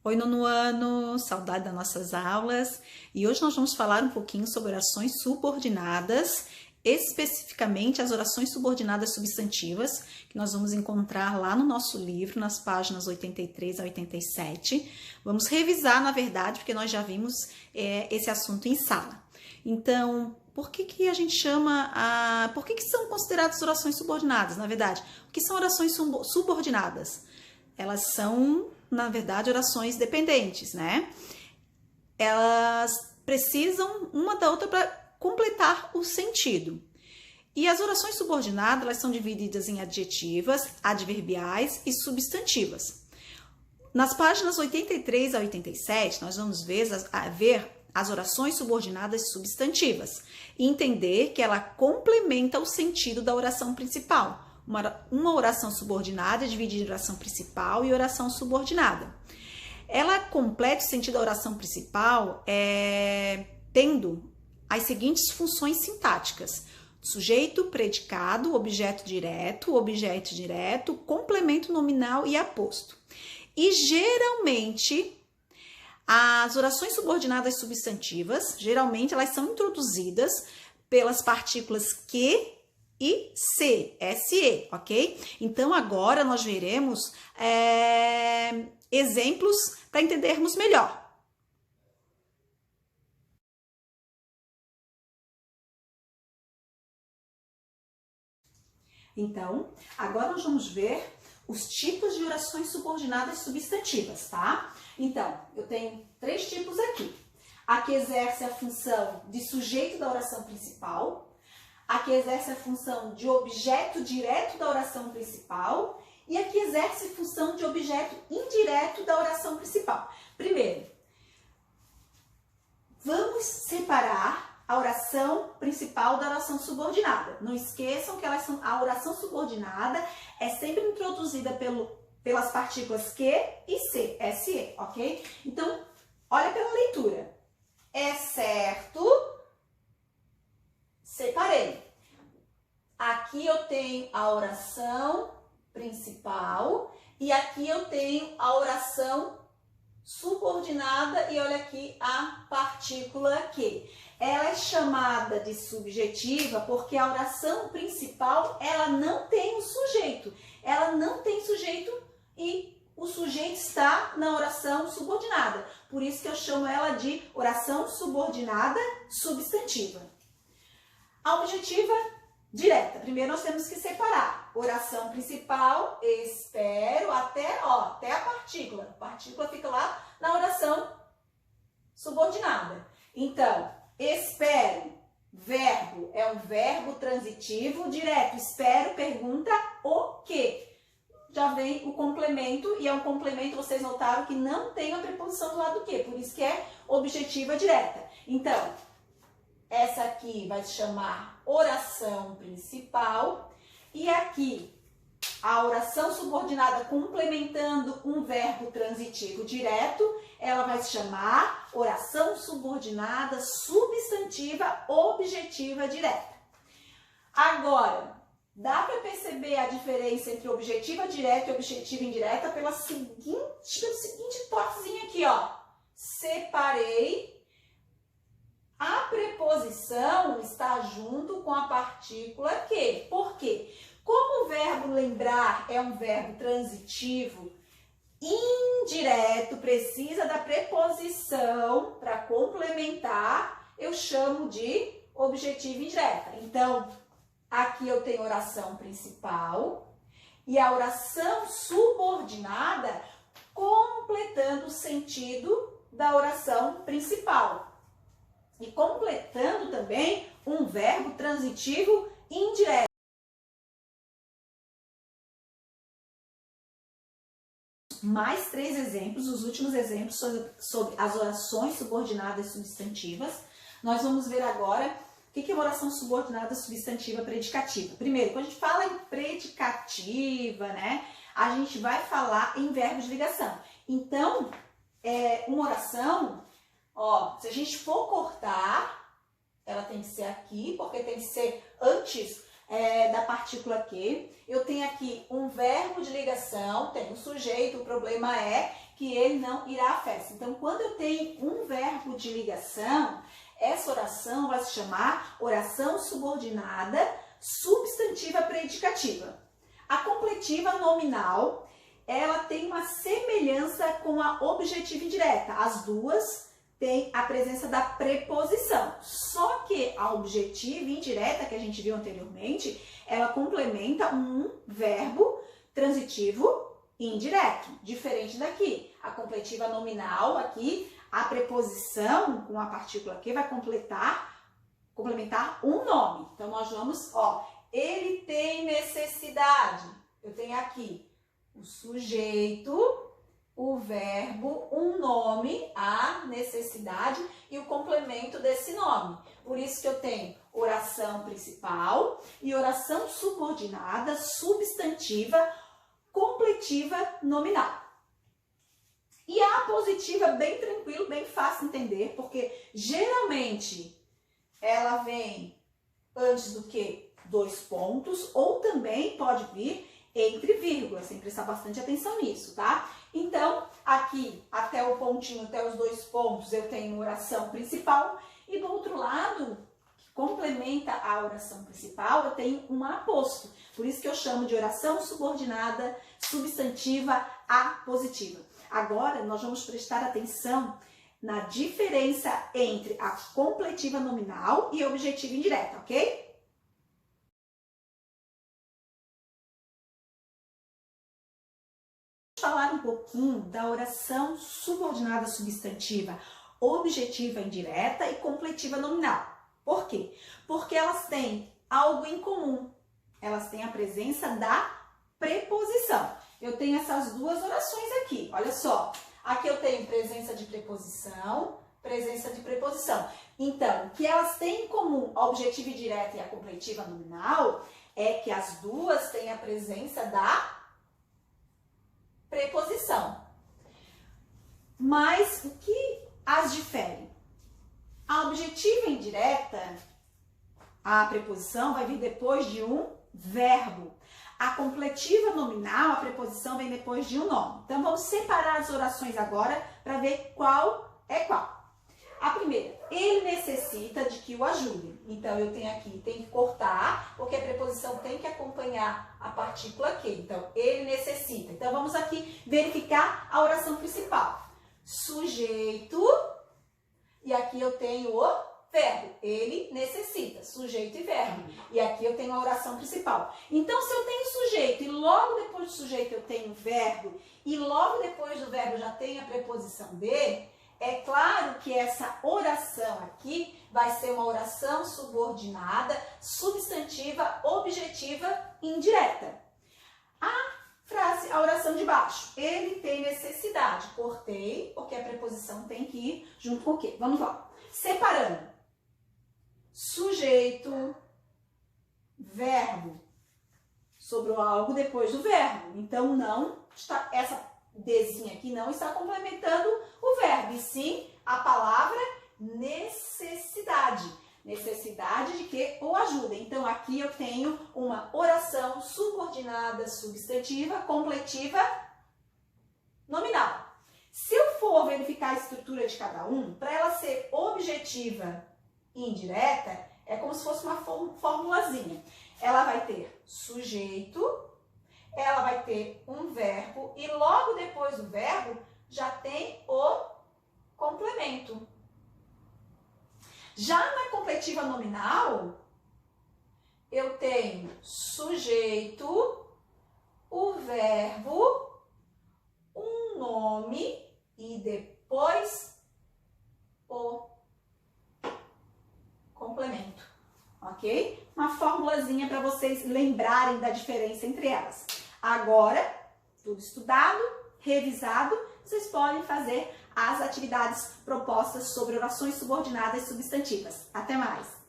Oi, nono ano, saudade das nossas aulas. E hoje nós vamos falar um pouquinho sobre orações subordinadas, especificamente as orações subordinadas substantivas, que nós vamos encontrar lá no nosso livro, nas páginas 83 a 87. Vamos revisar, na verdade, porque nós já vimos esse assunto em sala. Então, por que a gente chama por que são consideradas orações subordinadas, na verdade? O que são orações subordinadas? Elas são, na verdade, orações dependentes, né? Elas precisam uma da outra para completar o sentido. E as orações subordinadas, elas são divididas em adjetivas, adverbiais e substantivas. Nas páginas 83 a 87, nós vamos ver as orações subordinadas substantivas e entender que ela complementa o sentido da oração principal. Uma oração subordinada é dividida em oração principal e oração subordinada. Ela completa o sentido da oração principal tendo as seguintes funções sintáticas: sujeito, predicado, objeto direto, complemento nominal e aposto. E geralmente as orações subordinadas substantivas, geralmente elas são introduzidas pelas partículas que e se, se, ok? Então, agora nós veremos exemplos para entendermos melhor. Então, agora nós vamos ver os tipos de orações subordinadas substantivas, tá? Então, eu tenho 3 tipos aqui. A que exerce a função de sujeito da oração principal, a que exerce a função de objeto direto da oração principal e a que exerce a função de objeto indireto da oração principal. Primeiro, vamos separar a oração principal da oração subordinada. Não esqueçam que a oração subordinada é sempre introduzida pelas partículas que e se, ok? Então, olha pela leitura. É certo... Separei. Aqui eu tenho a oração principal e aqui eu tenho a oração subordinada e olha aqui a partícula que. Ela é chamada de subjetiva porque a oração principal, ela não tem um sujeito. Ela não tem sujeito e o sujeito está na oração subordinada. Por isso que eu chamo ela de oração subordinada substantiva. A objetiva direta. Primeiro nós temos que separar. Oração principal, espero, até a partícula. A partícula fica lá na oração subordinada. Então, espero, verbo, é um verbo transitivo direto. Espero, pergunta o quê? Já vem o complemento, e é um complemento, vocês notaram que não tem a preposição do lado do quê? Por isso que é objetiva direta. Então, essa aqui vai se chamar oração principal e aqui a oração subordinada complementando um verbo transitivo direto, ela vai se chamar oração subordinada substantiva objetiva direta. Agora, dá para perceber a diferença entre objetiva direta e objetiva indireta pela seguinte hipótesezinha aqui, ó. Separei. A preposição está junto com a partícula que. Por quê? Como o verbo lembrar é um verbo transitivo indireto, precisa da preposição para complementar, eu chamo de objetiva indireta. Então, aqui eu tenho oração principal e a oração subordinada completando o sentido da oração principal. E completando também um verbo transitivo indireto. Mais 3 exemplos, os últimos exemplos sobre as orações subordinadas substantivas. Nós vamos ver agora o que é uma oração subordinada substantiva predicativa. Primeiro, quando a gente fala em predicativa, né, a gente vai falar em verbo de ligação. Então, uma oração... Ó, se a gente for cortar, ela tem que ser aqui, porque tem que ser antes da partícula que. Eu tenho aqui um verbo de ligação, tem um sujeito, o problema é que ele não irá à festa. Então, quando eu tenho um verbo de ligação, essa oração vai se chamar oração subordinada substantiva predicativa. A completiva nominal, ela tem uma semelhança com a objetiva indireta. As duas têm a presença da preposição. Só que a objetiva indireta, que a gente viu anteriormente, ela complementa um verbo transitivo indireto, diferente daqui. A completiva nominal, aqui, a preposição com a partícula que vai complementar um nome. Então, nós vamos, ele tem necessidade. Eu tenho aqui o sujeito, o verbo, um nome, a necessidade e o complemento desse nome. Por isso que eu tenho oração principal e oração subordinada, substantiva, completiva, nominal. E a apositiva, bem tranquilo, bem fácil de entender, porque geralmente ela vem antes do que 2 pontos, ou também pode vir entre vírgulas, tem que prestar bastante atenção nisso, tá? Então, aqui, até o pontinho, até os 2 pontos, eu tenho oração principal, e do outro lado, que complementa a oração principal, eu tenho um aposto. Por isso que eu chamo de oração subordinada, substantiva, apositiva. Agora, nós vamos prestar atenção na diferença entre a completiva nominal e a objetiva indireta, ok? Vamos falar um pouquinho da oração subordinada substantiva, objetiva indireta e completiva nominal. Por quê? Porque elas têm algo em comum. Elas têm a presença da preposição. Eu tenho essas duas orações aqui, olha só. Aqui eu tenho presença de preposição, presença de preposição. Então, o que elas têm em comum, a objetiva indireta e a completiva nominal, é que as duas têm a presença da preposição. Mas o que as difere? A objetiva indireta, a preposição vai vir depois de um verbo. A completiva nominal, a preposição vem depois de um nome. Então, vamos separar as orações agora para ver qual é qual. A primeira, ele necessita de que o ajudem. Então, eu tenho aqui, tem que cortar, porque a preposição tem que acompanhar a partícula que. Então, ele necessita. Então, vamos aqui verificar a oração principal. Sujeito, e aqui eu tenho o verbo, ele necessita, sujeito e verbo. E aqui eu tenho a oração principal. Então, se eu tenho sujeito e logo depois do sujeito eu tenho verbo e logo depois do verbo já tenho a preposição de, é claro que essa oração aqui vai ser uma oração subordinada, substantiva, objetiva, indireta. A oração de baixo, ele tem necessidade. Cortei, porque a preposição tem que ir junto com o quê? Vamos lá. Separando. Sujeito, verbo. Sobrou algo depois do verbo. Então, não está, essa Dzinha aqui não está complementando o verbo, e sim a palavra necessidade. Necessidade de que o ajuda. Então, aqui eu tenho uma oração subordinada substantiva, completiva, nominal. Se eu for verificar a estrutura de cada um, para ela ser objetiva e indireta, é como se fosse uma formulazinha. Ela vai ter sujeito, ela vai ter um verbo e logo depois do verbo já tem o complemento. Já na completiva nominal, eu tenho sujeito, o verbo, um nome e depois o complemento, ok? Uma formulazinha para vocês lembrarem da diferença entre elas. Agora, tudo estudado, revisado, vocês podem fazer as atividades propostas sobre orações subordinadas substantivas. Até mais!